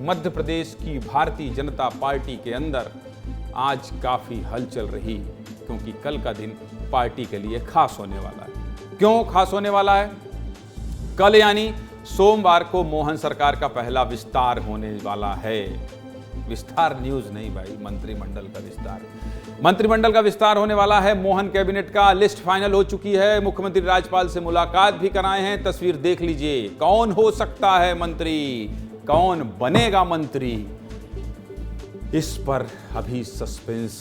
मध्य प्रदेश की भारतीय जनता पार्टी के अंदर आज काफी हलचल रही, क्योंकि कल का दिन पार्टी के लिए खास होने वाला है। क्यों खास होने वाला है? कल यानी सोमवार को मोहन सरकार का पहला विस्तार होने वाला है। विस्तार न्यूज नहीं भाई, मंत्रिमंडल का विस्तार। मंत्रिमंडल का विस्तार होने वाला है। मोहन कैबिनेट का लिस्ट फाइनल हो चुकी है। मुख्यमंत्री राज्यपाल से मुलाकात भी कराए हैं। तस्वीर देख लीजिए। कौन हो सकता है मंत्री, कौन बनेगा मंत्री, इस पर अभी सस्पेंस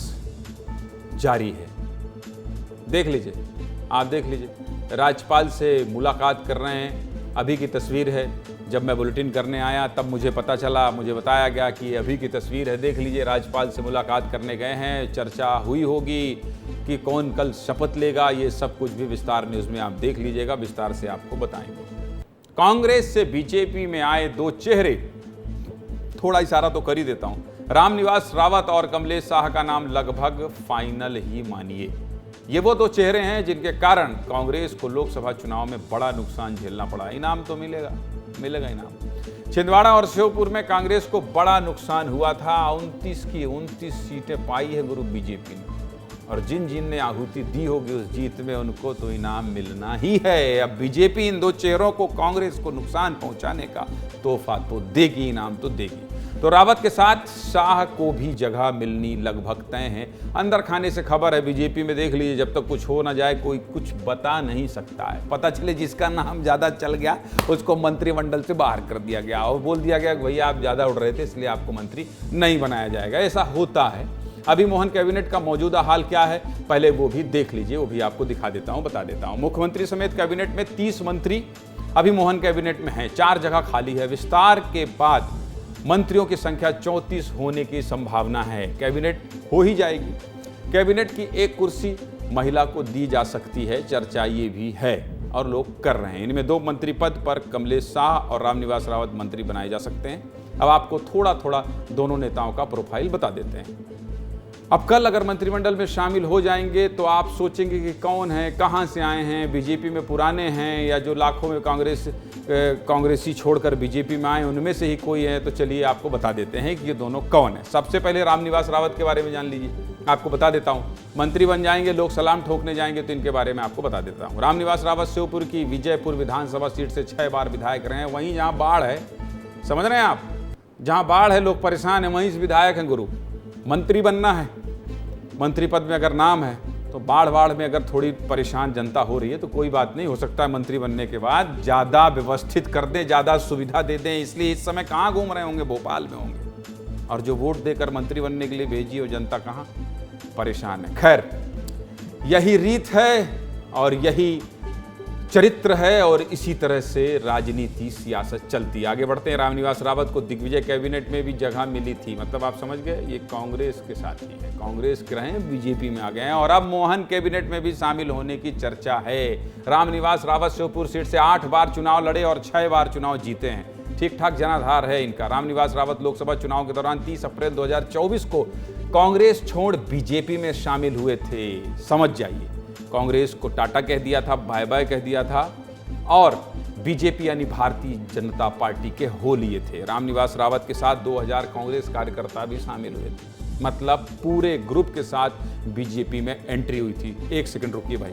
जारी है। देख लीजिए, आप देख लीजिए। राज्यपाल से मुलाकात कर रहे हैं। अभी की तस्वीर है। जब मैं बुलेटिन करने आया तब मुझे पता चला, मुझे बताया गया कि ये अभी की तस्वीर है। देख लीजिए, राज्यपाल से मुलाकात करने गए हैं। चर्चा हुई होगी कि कौन कल शपथ लेगा। ये सब कुछ भी विस्तार न्यूज़ में आप देख लीजिएगा, विस्तार से आपको बताएंगे। कांग्रेस से बीजेपी में आए दो चेहरे, थोड़ा इशारा तो कर ही देता हूं। रामनिवास रावत और कमलेश शाह का नाम लगभग फाइनल ही मानिए। ये वो दो चेहरे हैं जिनके कारण कांग्रेस को लोकसभा चुनाव में बड़ा नुकसान झेलना पड़ा। इनाम तो मिलेगा इनाम। छिंदवाड़ा और श्योपुर में कांग्रेस को बड़ा नुकसान हुआ था। 29 की 29 सीटें पाई है गुरु बीजेपी ने, और जिन जिन ने आहुति दी होगी उस जीत में उनको तो इनाम मिलना ही है। अब बीजेपी इन दो चेहरों को कांग्रेस को नुकसान पहुंचाने का तोहफा तो देगी, इनाम तो देगी। तो रावत के साथ शाह को भी जगह मिलनी लगभग तय है। अंदर खाने से खबर है बीजेपी में। देख लीजिए, जब तक कुछ हो ना जाए कोई कुछ बता नहीं सकता है। पता चले जिसका नाम ज्यादा चल गया उसको मंत्रिमंडल से बाहर कर दिया गया और बोल दिया गया कि भैया आप ज्यादा उड़ रहे थे इसलिए आपको मंत्री नहीं बनाया जाएगा। ऐसा होता है। अभी मोहन कैबिनेट का मौजूदा हाल क्या है पहले वो भी देख लीजिए, वो भी आपको दिखा देता हूं, बता देता हूं। मुख्यमंत्री समेत कैबिनेट में 30 मंत्री अभी मोहन कैबिनेट में हैं। 4 जगह खाली है। विस्तार के बाद मंत्रियों की संख्या 34 होने की संभावना है। कैबिनेट हो ही जाएगी। कैबिनेट की एक कुर्सी महिला को दी जा सकती है, चर्चा ये भी है और लोग कर रहे हैं। इनमें 2 मंत्री पद पर कमलेश शाह और रामनिवास रावत मंत्री बनाए जा सकते हैं। अब आपको थोड़ा थोड़ा दोनों नेताओं का प्रोफाइल बता देते हैं। अब कल अगर मंत्रिमंडल में शामिल हो जाएंगे तो आप सोचेंगे कि कौन है, कहां से आए हैं, बीजेपी में पुराने हैं या जो लाखों में कांग्रेसी छोड़कर बीजेपी में आए उनमें से ही कोई है। तो चलिए आपको बता देते हैं कि ये दोनों कौन है। सबसे पहले रामनिवास रावत के बारे में जान लीजिए। आपको बता देता हूं, मंत्री बन जाएंगे, लोग सलाम ठोकने जाएंगे तो इनके बारे में आपको बता देता हूं। रामनिवास रावत श्योपुर की विजयपुर विधानसभा सीट से 6 बार विधायक रहे हैं। वहीं जहां बाढ़ है, समझ रहे हैं आप, जहां बाढ़ है लोग परेशान है, वहीं से विधायक हैं गुरु। मंत्री बनना है, मंत्री पद में अगर नाम है तो बाढ़ में अगर थोड़ी परेशान जनता हो रही है तो कोई बात नहीं, हो सकता है मंत्री बनने के बाद ज़्यादा व्यवस्थित कर दें, ज़्यादा सुविधा दे दें। इसलिए इस समय कहाँ घूम रहे होंगे, भोपाल में होंगे। और जो वोट देकर मंत्री बनने के लिए भेजी हो जनता कहाँ परेशान है। खैर, यही रीत है और यही चरित्र है और इसी तरह से राजनीति सियासत चलती है। आगे बढ़ते हैं। रामनिवास रावत को दिग्विजय कैबिनेट में भी जगह मिली थी, मतलब आप समझ गए ये कांग्रेस के साथ ही है। कांग्रेस के रहे, बीजेपी में आ गए हैं और अब मोहन कैबिनेट में भी शामिल होने की चर्चा है। रामनिवास रावत श्योपुर सीट से 8 बार चुनाव लड़े और 6 बार चुनाव जीते हैं। ठीक ठाक जनाधार है इनका। रामनिवास रावत लोकसभा चुनाव के दौरान 30 अप्रैल 2024 को कांग्रेस छोड़ बीजेपी में शामिल हुए थे। समझ जाइए, कांग्रेस को टाटा कह दिया था, बाय बाय कह दिया था और बीजेपी यानी भारतीय जनता पार्टी के हो लिए थे। रामनिवास रावत के साथ 2000 कांग्रेस कार्यकर्ता भी शामिल हुए थे, मतलब पूरे ग्रुप के साथ बीजेपी में एंट्री हुई थी। 1 सेकंड रुकिए भाई,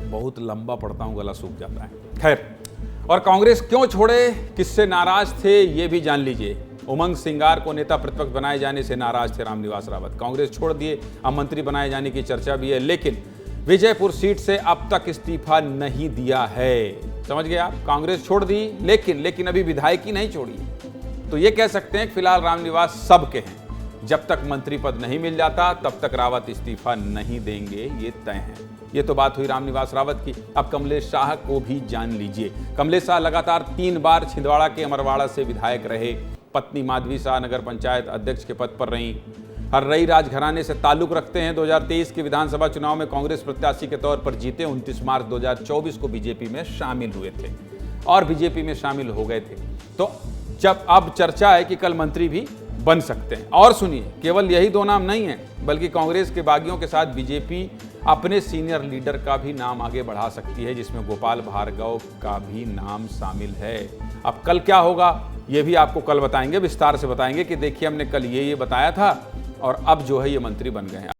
बहुत लंबा पढ़ता हूं, गला सूख जाता है। खैर, और कांग्रेस क्यों छोड़े, किससे नाराज थे, ये भी जान लीजिए। उमंग सिंगार को नेता प्रतिपक्ष बनाए जाने से नाराज थे रामनिवास रावत। कांग्रेस छोड़ दिए, अब मंत्री बनाए जाने की चर्चा भी है, लेकिन विजयपुर सीट से अब तक इस्तीफा नहीं दिया है। समझ गए आप, कांग्रेस छोड़ दी लेकिन अभी विधायकी नहीं छोड़ी। तो ये कह सकते हैं कि फिलहाल रामनिवास सबके हैं। जब तक मंत्री पद नहीं मिल जाता तब तक रावत इस्तीफा नहीं देंगे, ये तय है। ये तो बात हुई रामनिवास रावत की। अब कमलेश शाह को भी जान लीजिए। कमलेश शाह लगातार 3 बार छिंदवाड़ा के अमरवाड़ा से विधायक रहे। पत्नी माधवी शाह नगर पंचायत अध्यक्ष के पद पर रहीं। हर्रई राजघराने से ताल्लुक रखते हैं। 2023 के विधानसभा चुनाव में कांग्रेस प्रत्याशी के तौर पर जीते। 29 मार्च 2024 को बीजेपी में शामिल हुए थे और बीजेपी में शामिल हो गए थे। तो जब अब चर्चा है कि कल मंत्री भी बन सकते हैं। और सुनिए, केवल यही 2 नाम नहीं है, बल्कि कांग्रेस के बागियों के साथ बीजेपी अपने सीनियर लीडर का भी नाम आगे बढ़ा सकती है, जिसमें गोपाल भार्गव का भी नाम शामिल है। अब कल क्या होगा ये भी आपको कल बताएंगे, विस्तार से बताएंगे कि देखिए हमने कल ये बताया था और अब जो है ये मंत्री बन गए हैं।